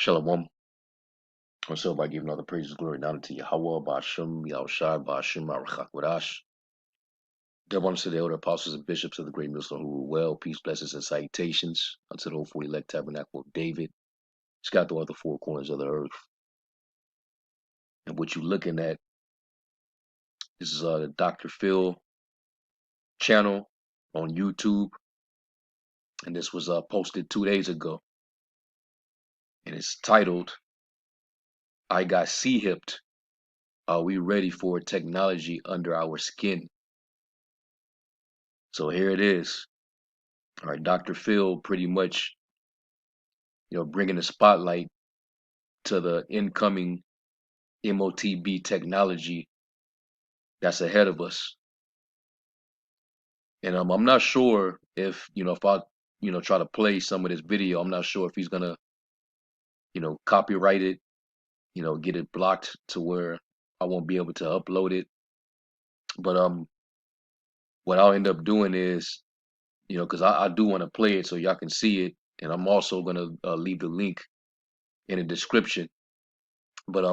Shalom. What's up? I give all the praises, glory, and honor to Yahweh, Ba'ashem, Yahushai, Ba'ashem, Arachakwadash. Double honor to the elder apostles and bishops of the great Muslim who rule well. Peace, blessings, and salutations unto the hopeful elect tabernacle of David. Scott throughout the four corners of the earth. And what you're looking at, this is the Dr. Phil channel on YouTube. And this was posted 2 days ago. And it's titled, I Got C-Hipped. Are we ready for technology under our skin? So here it is. All right, Dr. Phil pretty much, bringing the spotlight to the incoming MOTB technology that's ahead of us. And I'm not sure if, if I, try to play some of this video, I'm not sure if he's gonna, copyright it, get it blocked to where I won't be able to upload it. But what I'll end up doing is, because I do want to play it so y'all can see it, and I'm also gonna leave the link in the description. But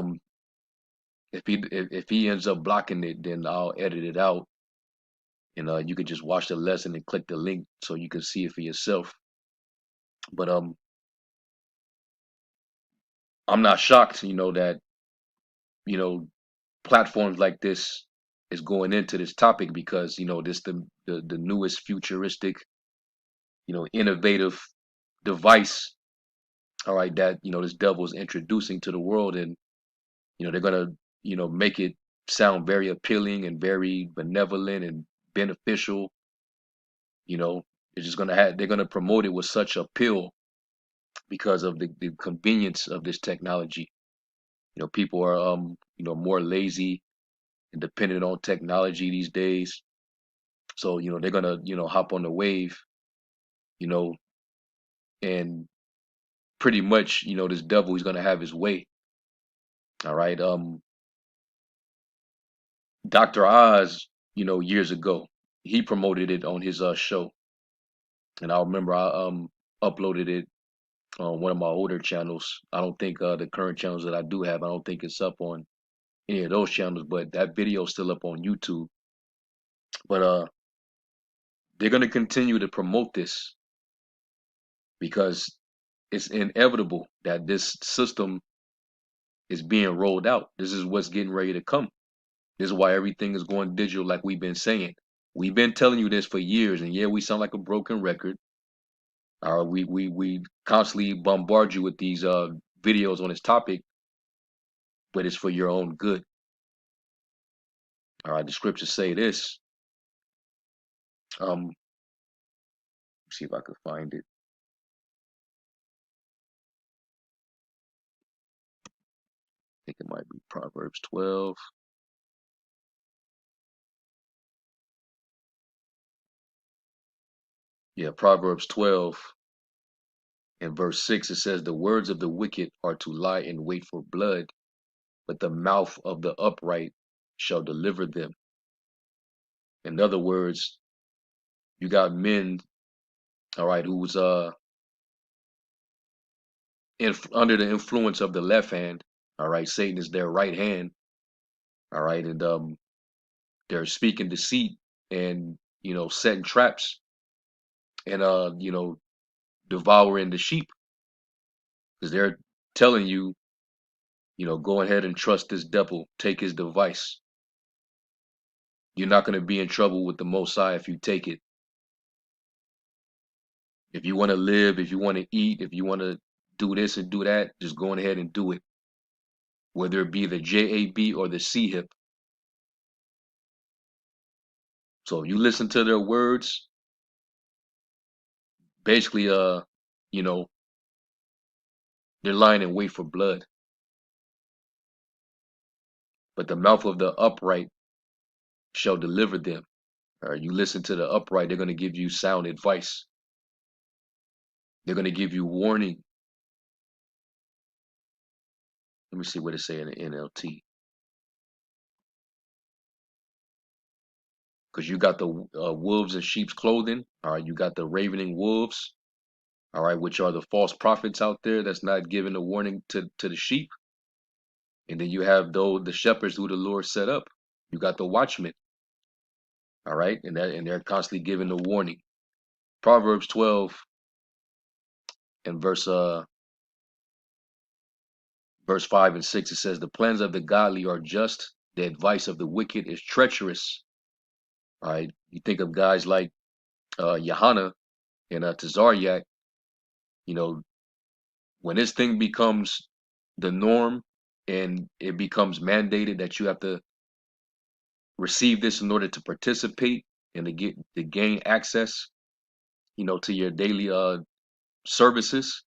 if he ends up blocking it, then I'll edit it out, and you could just watch the lesson and click the link so you can see it for yourself. But I'm not shocked, that platforms like this is going into this topic because this the newest futuristic, innovative device, all right, that this devil is introducing to the world, and they're gonna make it sound very appealing and very benevolent and beneficial. They're gonna promote it with such appeal because of the convenience of this technology. People are more lazy and dependent on technology these days. So, they're gonna, hop on the wave, you know, and pretty much, this devil, he's gonna have his way. All right. Dr. Oz, years ago, he promoted it on his show. And I remember I uploaded it on one of my older channels. I don't think the current channels that I do have, I don't think it's up on any of those channels, but that video is still up on YouTube. But they're going to continue to promote this because it's inevitable that this system is being rolled out. This is what's getting ready to come. This is why everything is going digital, like we've been saying. We've been telling you this for years, and yeah, we sound like a broken record. We constantly bombard you with these videos on this topic, but it's for your own good. All right, the scriptures say this. See if I can find it. I think it might be Proverbs 12. Yeah, Proverbs 12 and verse 6, it says, the words of the wicked are to lie in wait for blood, but the mouth of the upright shall deliver them. In other words, you got men, all right, who was under the influence of the left hand. All right, Satan is their right hand. All right, and they're speaking deceit and setting traps and devouring the sheep because they're telling you, go ahead and trust this devil, take his device. You're not going to be in trouble with the Most High if you take it. If you want to live, if you want to eat, if you want to do this and do that, just go ahead and do it. Whether it be the JAB or the C-hip. So if you listen to their words, basically, they're lying in wait for blood. But the mouth of the upright shall deliver them. All right, you listen to the upright, they're going to give you sound advice. They're going to give you warning. Let me see what it say in the NLT. Because you got the wolves in sheep's clothing. All right, you got the ravening wolves. all right, which are the false prophets out there that's not giving a warning to the sheep. And then you have the shepherds who the Lord set up. You got the watchmen, all right, and they're constantly giving the warning. Proverbs 12 and verse 5 and 6, it says, the plans of the godly are just, the advice of the wicked is treacherous. All right, you think of guys like Johanna and Tazaryak. You know, when this thing becomes the norm and it becomes mandated that you have to receive this in order to participate and to gain access, to your daily services,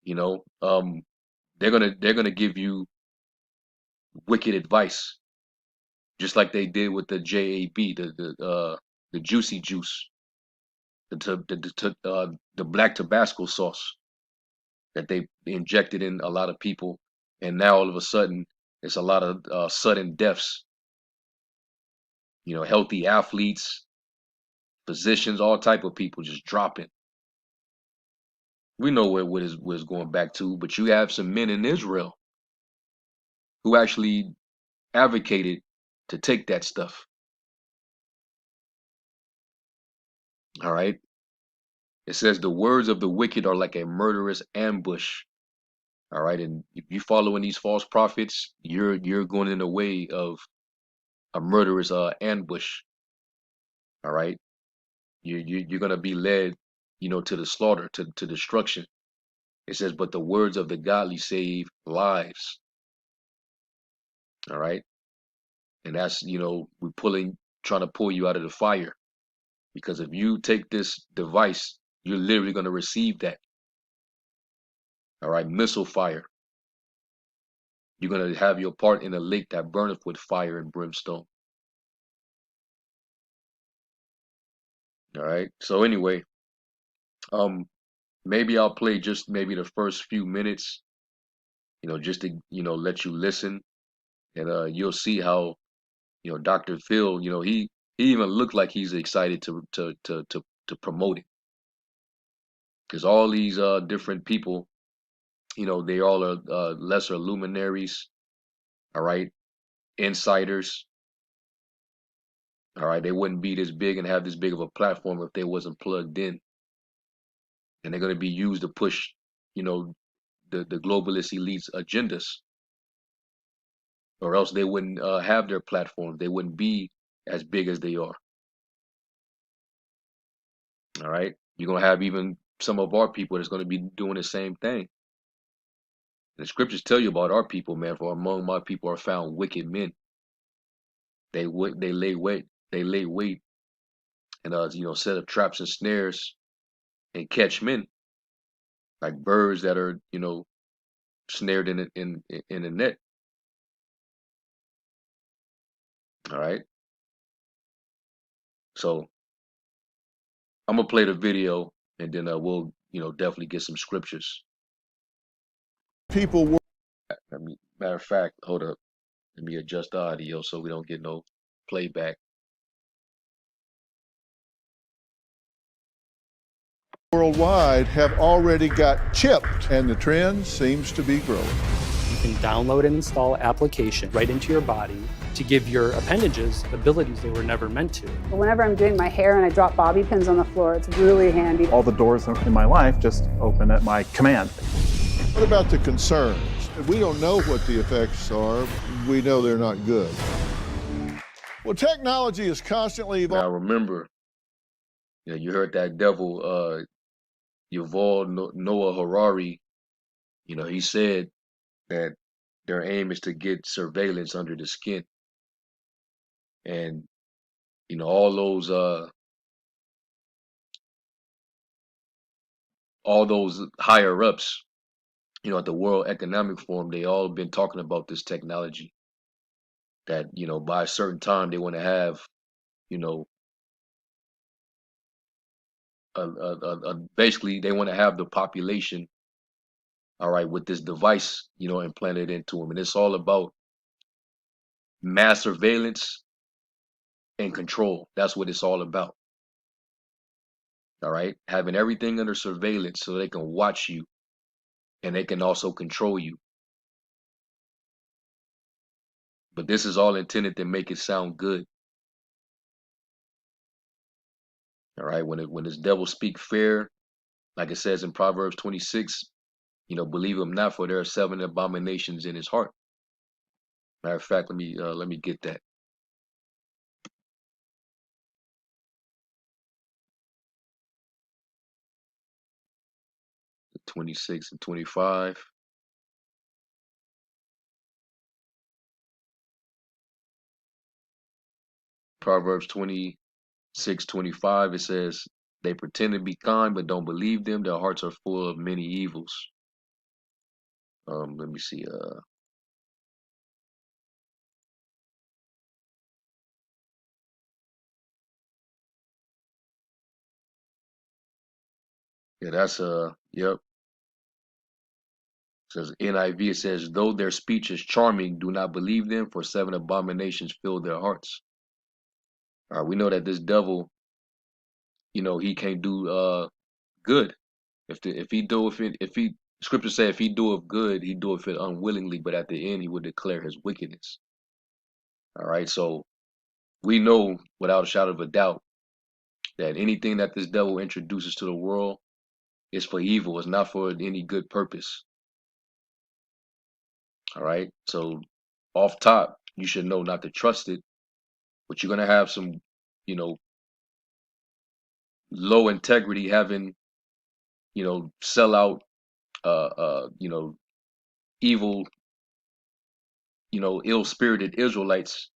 you know, they're gonna give you wicked advice, just like they did with the JAB, the juicy juice, the black Tabasco sauce that they injected in a lot of people, and now all of a sudden it's a lot of sudden deaths. Healthy athletes, physicians, all type of people just dropping. We know what is going back to, but you have some men in Israel who actually advocated to take that stuff. All right. It says the words of the wicked are like a murderous ambush. All right. And if you following these false prophets, you're going in the way of a murderous ambush. All right. You're gonna be led, to the slaughter, to destruction. It says, but the words of the godly save lives. All right. And that's, we're trying to pull you out of the fire. Because if you take this device, you're literally going to receive that. All right. Missile fire. You're going to have your part in a lake that burneth with fire and brimstone. All right. So anyway, maybe I'll play just maybe the first few minutes, just to, let you listen. And you'll see how, Dr. Phil, he even looked like he's excited to promote it. Because all these different people, they all are lesser luminaries, all right, insiders, all right. They wouldn't be this big and have this big of a platform if they wasn't plugged in. And they're going to be used to push, the globalist elites agendas, or else they wouldn't have their platform. They wouldn't be as big as they are. All right. You're going to have even some of our people that's going to be doing the same thing. The scriptures tell you about our people, man. For among my people are found wicked men. They lay wait, and set up traps and snares and catch men like birds that are snared in a net. All right. So I'm gonna play the video, and then we'll definitely get some scriptures. People were. Matter of fact, hold up. Let me adjust the audio so we don't get no playback. Worldwide have already got chipped, and the trend seems to be growing. You can download and install application right into your body to give your appendages abilities they were never meant to. Whenever I'm doing my hair and I drop bobby pins on the floor, it's really handy. All the doors in my life just open at my command. What about the concerns? If we don't know what the effects are, we know they're not good. Well, technology is constantly evolving. Now remember, you heard that devil, Yuval Noah Harari. He said that their aim is to get surveillance under the skin. And all those higher ups, at the World Economic Forum, they all been talking about this technology. That by a certain time they want to have, basically they want to have the population, all right, with this device, implanted into them, and it's all about mass surveillance and control. That's what it's all about. All right, having everything under surveillance so they can watch you and they can also control you. But this is all intended to make it sound good. All right, when this devil speak fair, like it says in Proverbs 26, believe him not, for there are 7 abominations in his heart. Matter of fact, let me get that. 26 and 25. Proverbs 26:25, it says, they pretend to be kind, but don't believe them. Their hearts are full of many evils. Let me see. Yeah, that's yep. It says NIV, it says, though their speech is charming, do not believe them, for 7 abominations fill their hearts. All right, we know that this devil, he can't do good. If he scripture say if he doeth good, he doeth it unwillingly, but at the end he would declare his wickedness. All right, so we know without a shadow of a doubt that anything that this devil introduces to the world is for evil. It's not for any good purpose. All right, so off top, you should know not to trust it, but you're gonna have some, you know, low integrity, having, sell out, evil, ill-spirited Israelites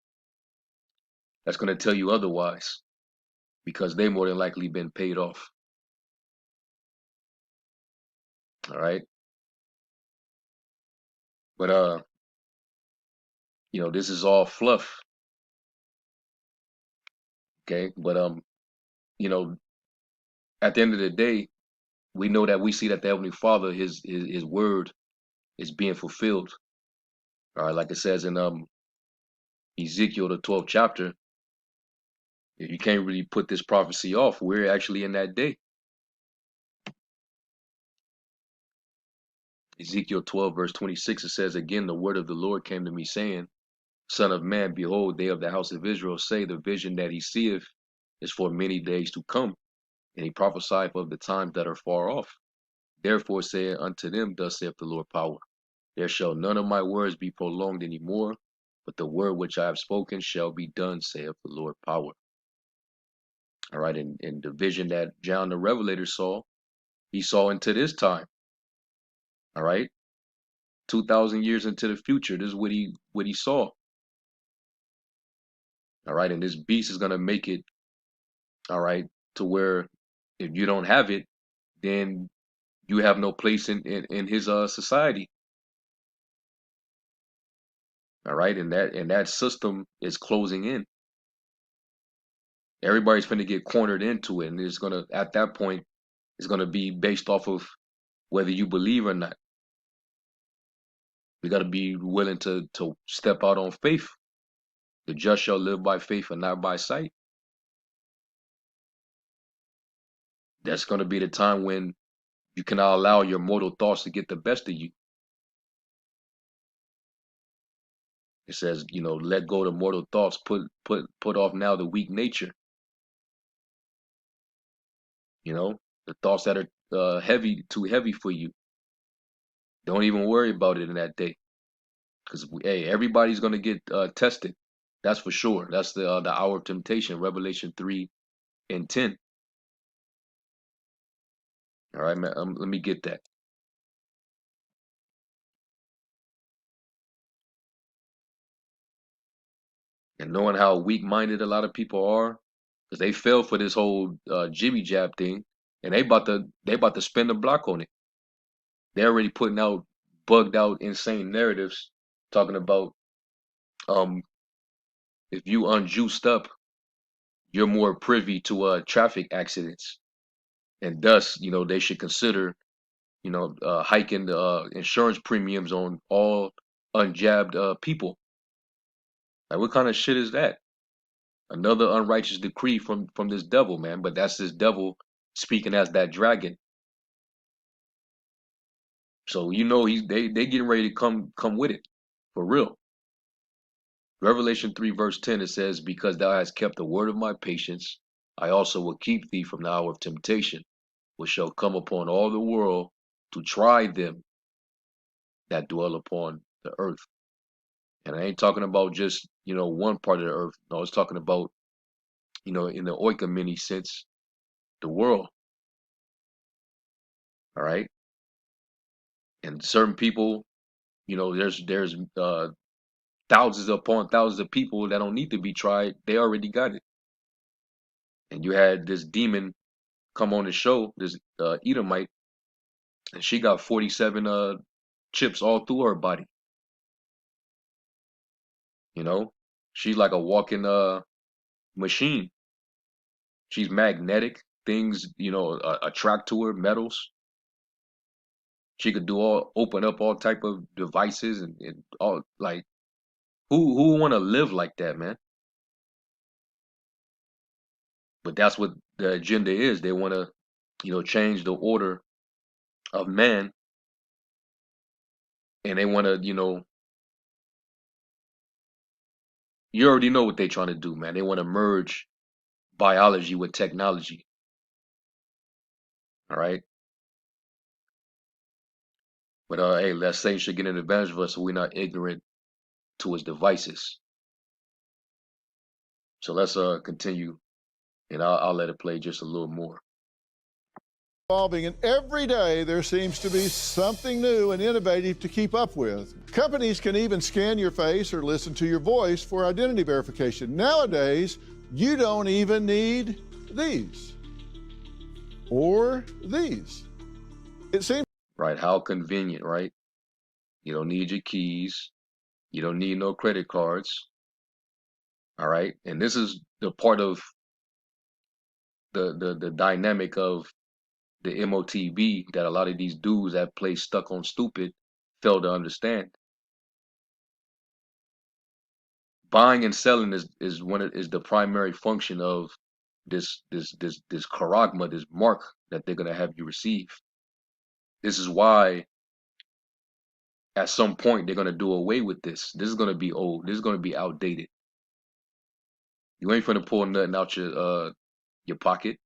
that's gonna tell you otherwise because they more than likely been paid off. All right, but this is all fluff. Okay, but you know, at the end of the day, we know that we see that the Heavenly Father, his word is being fulfilled. All right, like it says in Ezekiel the 12th chapter, if you can't really put this prophecy off, we're actually in that day. Ezekiel 12 verse 26, it says, again, the word of the Lord came to me, saying, Son of man, behold, they of the house of Israel say, the vision that he seeth is for many days to come, and he prophesieth of the times that are far off. Therefore say unto them, thus saith the Lord power, there shall none of my words be prolonged any more, but the word which I have spoken shall be done, saith the Lord power. All right, and the vision that John the Revelator saw, he saw into this time. All right, 2,000 years into the future, this is what he saw. All right, and this beast is gonna make it, all right, to where if you don't have it, then you have no place in his society. All right, and that system is closing in. Everybody's going to get cornered into it, and it's gonna, at that point, it's gonna be based off of whether you believe or not. We got to be willing to step out on faith. The just shall live by faith and not by sight. That's going to be the time when you cannot allow your mortal thoughts to get the best of you. It says, let go of the mortal thoughts, put off now the weak nature. The thoughts that are too heavy for you. Don't even worry about it in that day, because hey, everybody's gonna get tested. That's for sure. That's the hour of temptation, Revelation 3:10. All right, man. Let me get that. And knowing how weak-minded a lot of people are, because they fell for this whole jibby jab thing, and they about to spin the block on it. They're already putting out bugged out, insane narratives talking about if you unjuiced up, you're more privy to traffic accidents, and thus they should consider hiking the insurance premiums on all unjabbed people. Like, what kind of shit is that? Another unrighteous decree from this devil, man. But that's this devil speaking as that dragon. So you know they getting ready to come with it for real. Revelation 3 verse 10, it says, because thou hast kept the word of my patience, I also will keep thee from the hour of temptation, which shall come upon all the world to try them that dwell upon the earth. And I ain't talking about just, one part of the earth. No, it's talking about, in the oikoumene sense, the world. All right. And certain people, there's thousands upon thousands of people that don't need to be tried. They already got it. And you had this demon come on the show, this Edomite, and she got 47 chips all through her body. She's like a walking machine. She's magnetic. Things, attract to her, metals. She could open up all type of devices and all, like, who want to live like that, man? But that's what the agenda is. They want to, change the order of man, and they want to, you already know what they're trying to do, man. They want to merge biology with technology. All right. But hey, that Satan should get an advantage of us so we're not ignorant to his devices. So let's continue, and I'll let it play just a little more. Evolving, and every day there seems to be something new and innovative to keep up with. Companies can even scan your face or listen to your voice for identity verification. Nowadays, you don't even need these or these. It seems right. How convenient, right? You don't need your keys. You don't need no credit cards. All right. And this is the part of the dynamic of the MOTB that a lot of these dudes that play stuck on stupid fail to understand. Buying and selling is the primary function of this charagma, this mark that they're gonna have you receive. This is why at some point they're gonna do away with this. This is gonna be old. This is gonna be outdated. You ain't finna pull nothing out your pocket.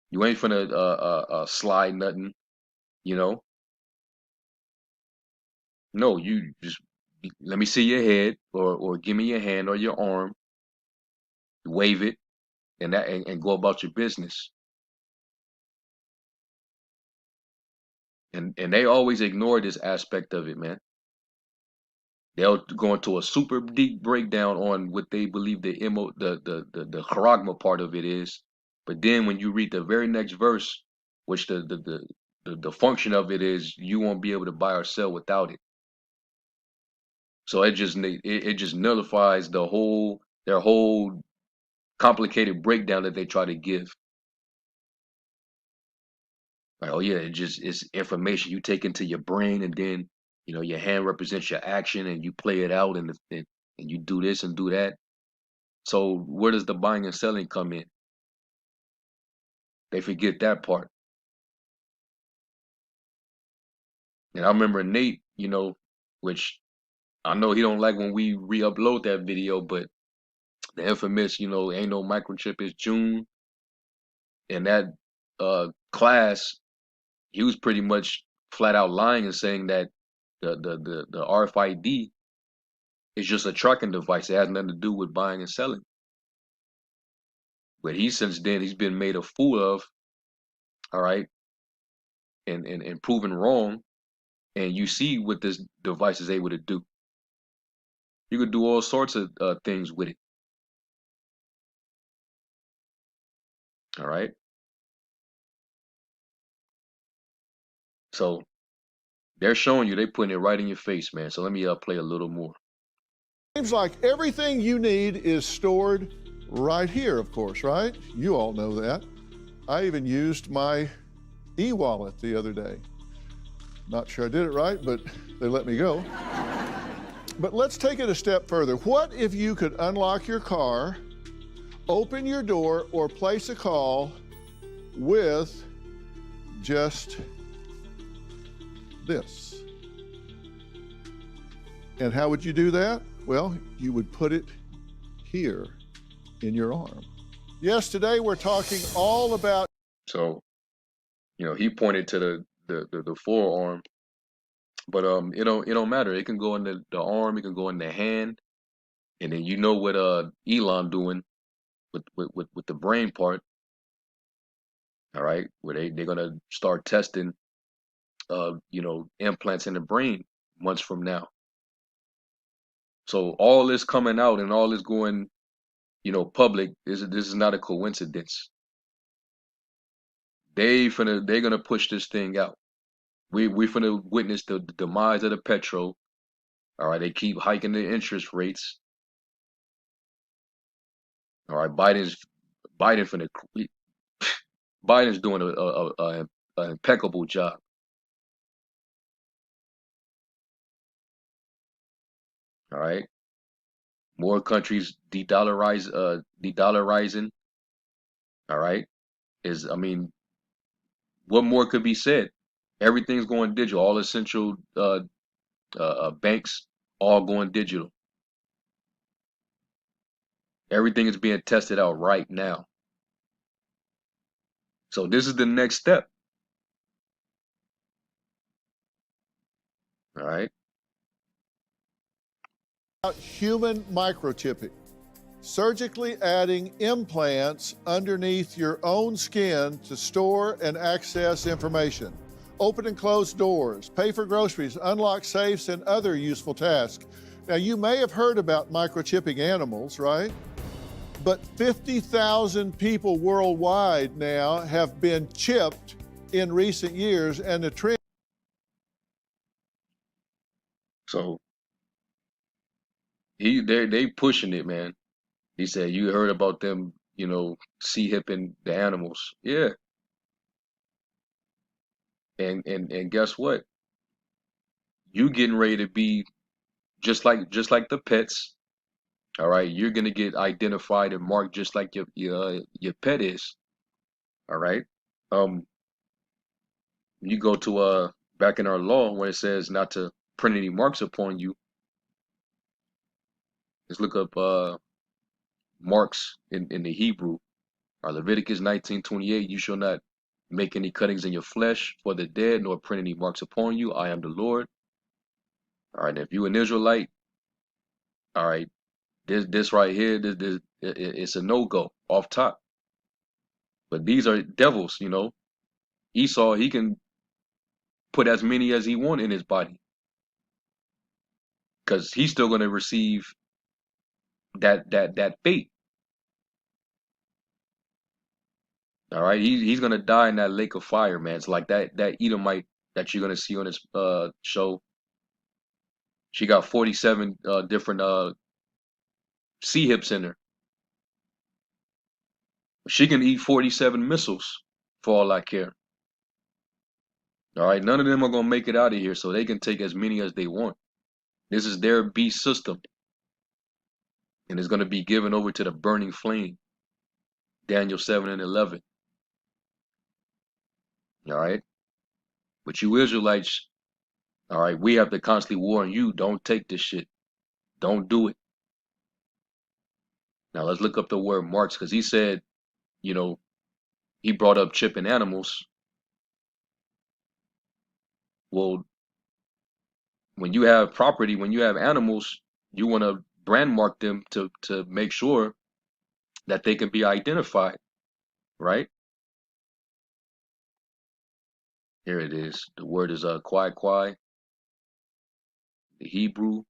You ain't finna slide nothing, No, you just let me see your head, or give me your hand or your arm, wave it, and go about your business. And they always ignore this aspect of it, man. They'll go into a super deep breakdown on what they believe the charagma part of it is. But then when you read the very next verse, which the function of it is, you won't be able to buy or sell without it. So it just nullifies their whole complicated breakdown that they try to give. Like, oh yeah, it's information you take into your brain, and then your hand represents your action, and you play it out, and you do this and do that. So where does the buying and selling come in? They forget that part. And I remember Nate, which I know he don't like when we re-upload that video, but the infamous, ain't no microchip is June. In that class, he was pretty much flat out lying and saying that the RFID is just a tracking device. It has nothing to do with buying and selling. But since then he's been made a fool of, all right, and proven wrong. And you see what this device is able to do. You could do all sorts of things with it. All right. So they're showing you, they putting it right in your face, man. So let me play a little more. Seems like everything you need is stored right here, of course, right? You all know that. I even used my e-wallet the other day. Not sure I did it right, but they let me go. But let's take it a step further. What if you could unlock your car, open your door or place a call with just this. And how would you do that? Well, you would put it here in your arm. Yes, today we're talking all about. So, he pointed to the forearm, but it don't matter. It can go in the arm, it can go in the hand, and then what Elon doing with the brain part. All right, where they're gonna start testing implants in the brain months from now. So all this coming out and all this going public, this is not a coincidence. They're gonna push this thing out. We finna witness the demise of the petrol. All right, they keep hiking the interest rates. All right, Biden's doing a impeccable job. All right, more countries de-dollarizing. All right, what more could be said? Everything's going digital. All essential banks all going digital. Everything is being tested out right now. So this is the next step. All right. Human microchipping, surgically adding implants underneath your own skin to store and access information, open and close doors, pay for groceries, unlock safes, and other useful tasks. Now, you may have heard about microchipping animals, right? But 50,000 people worldwide now have been chipped in recent years, and the trend. So they pushing it, man. He said, you heard about them, C-hipping the animals. Yeah. And guess what? You getting ready to be just like the pets. All right, you're gonna get identified and marked just like your pet is. All right. You go to back in our law when it says not to print any marks upon you. Let's look up marks in the Hebrew. Leviticus 19:28. You shall not make any cuttings in your flesh for the dead, nor print any marks upon you. I am the Lord. All right. If you an Israelite, all right, this right here, it's a no-go off top. But these are devils, Esau, he can put as many as he want in his body, because he's still going to receive that fate. All right, he's going to die in that lake of fire, man. It's like that Edomite that you're going to see on this show. She got 47 different C-hips in her. She can eat 47 missiles for all I care. All right, none of them are going to make it out of here, so they can take as many as they want. This is their beast system, and it's going to be given over to the burning flame. Daniel 7:11. All right, but you Israelites, all right, we have to constantly warn you, don't take this shit. Don't do it. Now let's look up the word marks, because he said, he brought up chipping animals. Well, when you have property, when you have animals, you want to brand mark them to make sure that they can be identified, right? Here it is. The word is kwai, the Hebrew,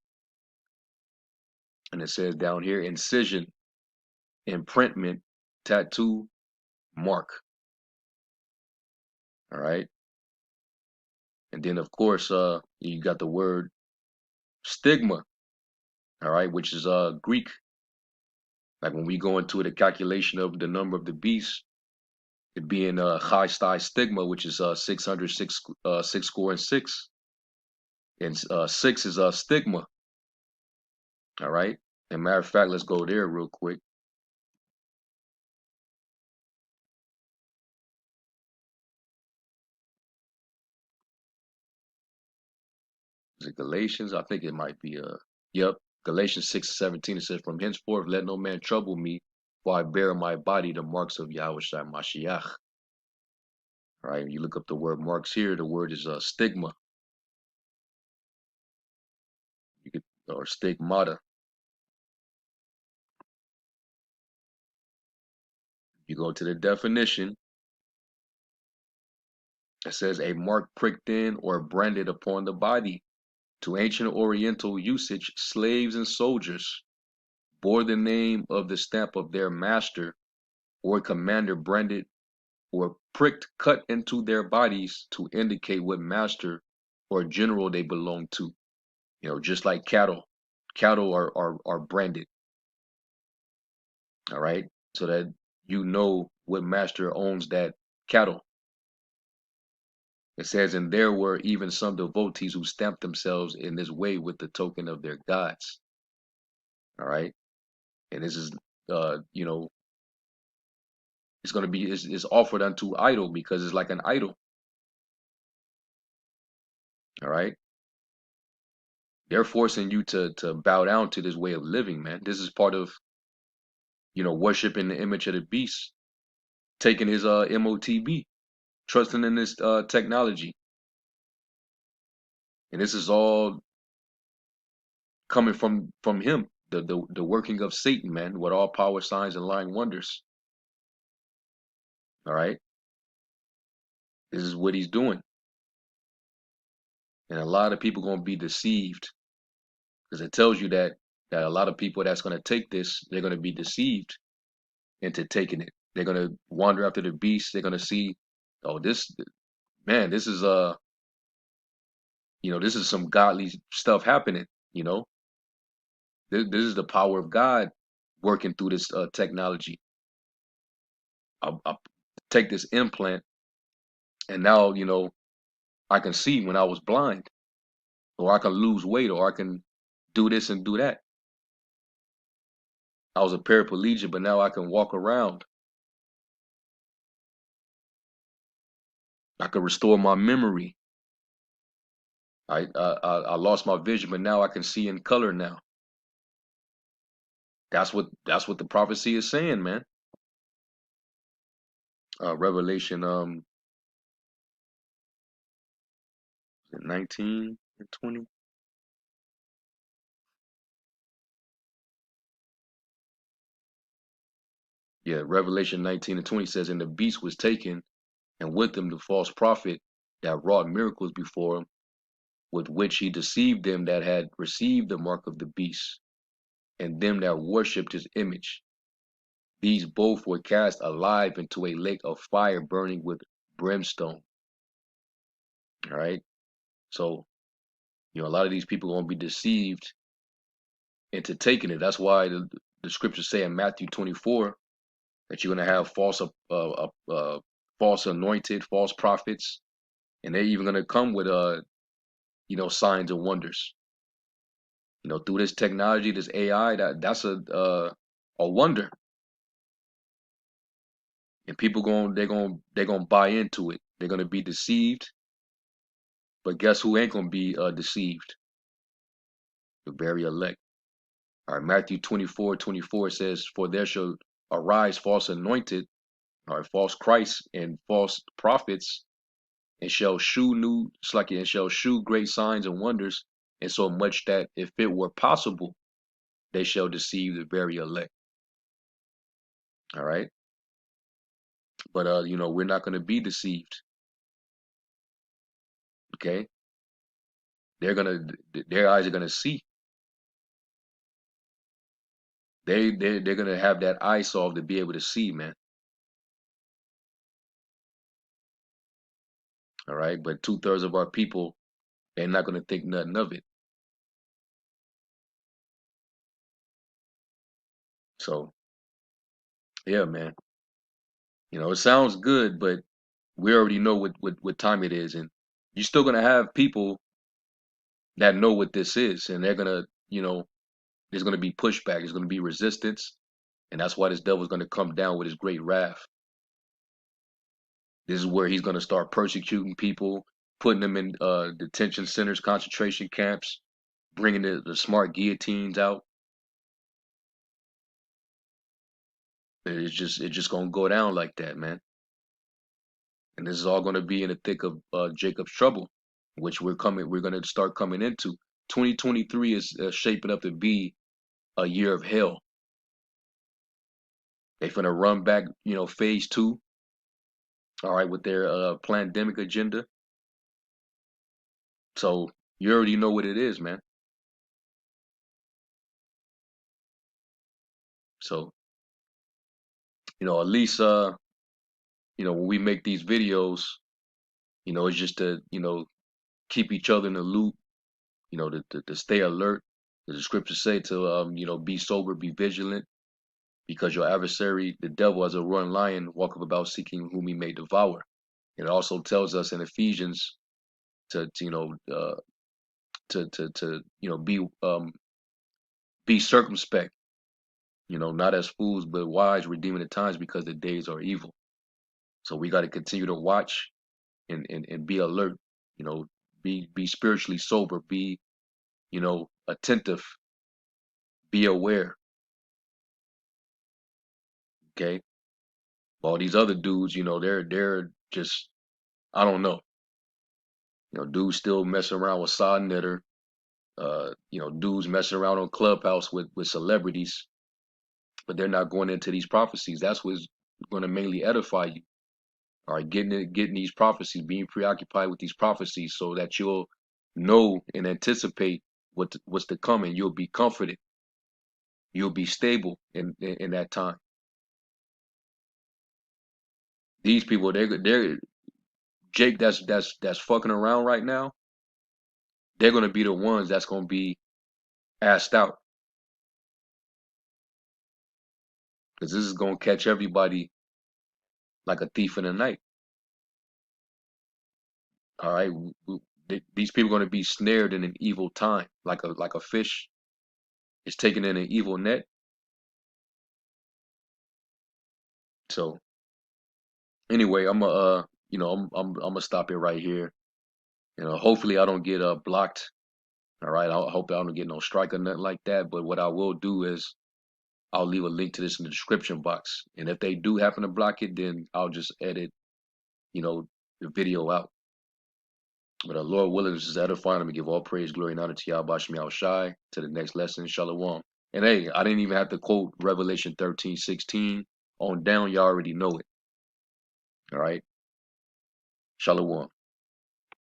and it says down here, incision, imprintment, tattoo, mark. All right. And then of course you got the word stigma, all right, which is Greek. Like when we go into the calculation of the number of the beast, it being high stigma, which is 606 6 score and 6, and 6 is stigma. All right. And matter of fact, let's go there real quick. Is it Galatians? I think it might be yep, Galatians 6:17. It says, "From henceforth let no man trouble me, for I bear in my body the marks of Yahushua Mashiach." All right, when you look up the word marks here, the word is stigma. You could, or stigmata. You go to the definition. It says a mark pricked in or branded upon the body. To ancient Oriental usage, slaves and soldiers bore the name of the stamp of their master or commander branded or pricked cut into their bodies to indicate what master or general they belong to. You know, just like cattle. Cattle are branded. All right. So that you know what master owns that cattle. It says, and there were even some devotees who stamped themselves in this way with the token of their gods. All right. And this is, you know, it's going to be, it's offered unto idol because it's like an idol. All right. They're forcing you to bow down to this way of living, man. This is part of, you know, worshiping the image of the beast, taking his MOTB, trusting in this technology. And this is all coming from him, the working of Satan, man, with all power, signs, and lying wonders. All right. This is what he's doing. And a lot of people going to be deceived because it tells you that a lot of people that's going to take this, they're going to be deceived into taking it. They're going to wander after the beast. They're going to see, oh, this, man, this is, you know, this is some godly stuff happening, you know. This is the power of God working through this technology. I'll take this implant and now, you know, I can see when I was blind, or I can lose weight, or I can do this and do that. I was a paraplegic, but now I can walk around. I can restore my memory. I lost my vision, but now I can see in color now. That's what the prophecy is saying, man. Revelation 19 and 20. Yeah, Revelation 19 and 20 says, and the beast was taken, and with him the false prophet that wrought miracles before him, with which he deceived them that had received the mark of the beast, and them that worshipped his image. These both were cast alive into a lake of fire burning with brimstone. All right. So, you know, a lot of these people are going to be deceived into taking it. That's why the scriptures say in Matthew 24 that you're going to have false anointed, false prophets, and they're even going to come with, you know, signs and wonders. You know, through this technology, this AI, that's a wonder. And people they're gonna buy into it. They're gonna be deceived. But guess who ain't gonna be deceived? The very elect. All right, Matthew 24:24 says, for there shall arise false anointed, all right, false Christ and false prophets, and shall shew great signs and wonders, and so much that if it were possible, they shall deceive the very elect. All right. But you know, we're not gonna be deceived. Okay. Their eyes are gonna see. They're gonna have that eye solve to be able to see, man. All right, but 2/3 of our people, they're not gonna think nothing of it. So yeah, man. You know, it sounds good, but we already know what time it is, and you're still gonna have people that know what this is, and they're gonna, you know, there's gonna be pushback, there's gonna be resistance, and that's why this devil's gonna come down with his great wrath. This is where he's gonna start persecuting people, putting them in detention centers, concentration camps, bringing the smart guillotines out. It's just gonna go down like that, man. And this is all gonna be in the thick of Jacob's trouble, which we're gonna start coming into. 2023 is shaping up to be a year of hell. They finna run back, phase 2. All right, with their pandemic agenda. So you already know what it is, man. So, at least when we make these videos, it's just to, keep each other in the loop, to stay alert. The scriptures say to be sober, be vigilant, because your adversary, the devil, as a roaring lion, walketh about seeking whom he may devour. It also tells us in Ephesians to be circumspect, not as fools but wise, redeeming the times, because the days are evil. So we got to continue to watch and be alert, be spiritually sober, be attentive, be aware. Okay, all these other dudes, they're just, I don't know. Dudes still messing around with sod knitter. Dudes messing around on Clubhouse with celebrities, but they're not going into these prophecies. That's what's going to mainly edify you. All right, getting these prophecies, being preoccupied with these prophecies, so that you'll know and anticipate what's to come, and you'll be comforted. You'll be stable in that time. These people, they're Jake, that's fucking around right now. They're gonna be the ones that's gonna be asked out, because this is gonna catch everybody like a thief in the night. All right, these people are gonna be snared in an evil time, like a fish is taken in an evil net. So anyway, I'm gonna stop it right here. Hopefully I don't get blocked. All right, I hope I don't get no strike or nothing like that. But what I will do is I'll leave a link to this in the description box. And if they do happen to block it, then I'll just edit, the video out. But Lord willing, this is edifying. I'm gonna give all praise, glory, and honor to Yahweh Shem Shai. To the next lesson, Shalom. And hey, I didn't even have to quote Revelation 13:16 on down. Y'all already know it. All right. Shalom.